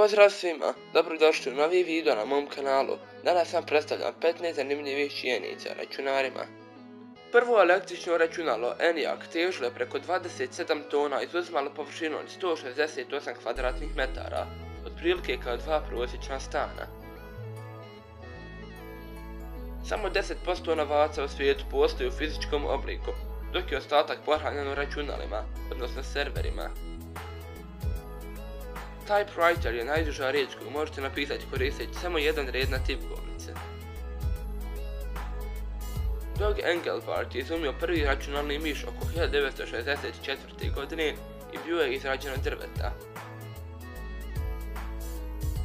Pozdrav svima, dobrodošli u novi video na mom kanalu. Danas vam predstavljam 15 zanimljivih činjenica o računarima. Prvo električno računalo ENIAC težilo je preko 27 tona i izuzimalo površinu od 168 kvadratnih metara, otprilike kao 2 prosječna stana. Samo 10% novaca u svijetu postoji u fizičkom obliku, dok je ostatak pohranjen u računalima, odnosno serverima. Typewriter je najduža riječ koju možete napisati koristeći samo jedan red na tipkovnice. Doug Engelbart je izumio prvi računalni miš oko 1964. godine i bio je izrađen od drveta.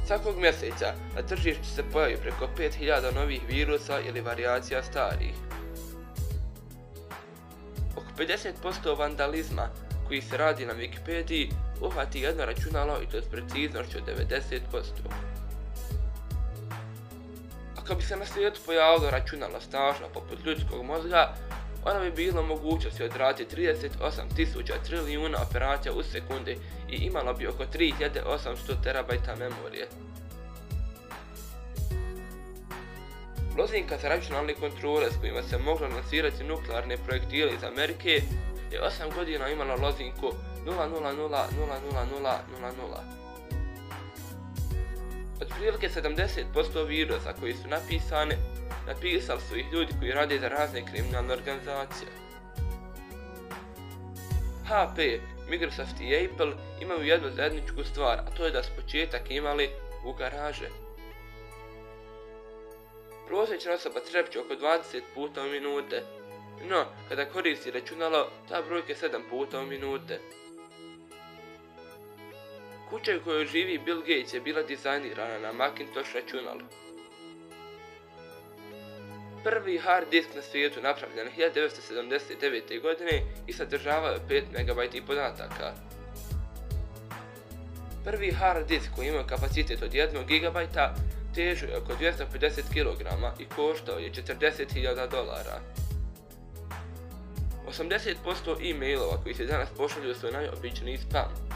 Svakog mjeseca na tržištu se pojavi preko 5000 novih virusa ili varijacija starih. Oko 50% vandalizma koji se radi na Wikipediji uhvati jedno računalo i to s preciznošću od 90%. Ako bi se na svijetu pojavilo računalo snažno poput ljudskog mozga, ono bi bilo mogućnosti odraditi 38.000 trilijuna operacija u sekundi i imalo bi oko 3800 terabajta memorije. Lozinka za računalne kontrole s kojima se moglo lansirati nuklearne projektile iz Amerike je 8 godina imala lozinku 0000000. Otprilike 70% virusa koji su napisali su ih ljudi koji rade za razne kriminalne organizacije. HP, Microsoft i Apple imaju jednu zajedničku stvar, a to je da su početak imali u garaže. Prosječna osoba trepće oko 20 puta u minute, no kada koristi računalo, ta brojka je 7 puta u minute. Kuća u kojoj živi Bill Gates je bila dizajnirana na Macintosh računalu. Prvi hard disk na svijetu napravljen 1979. godine i sadržavao je 5 MB podataka. Prvi hard disk koji imao kapacitet od 1 GB težio je oko 250 kg i koštao je $40.000. 80% e-mailova koji se danas pošalju su najobičniji spam.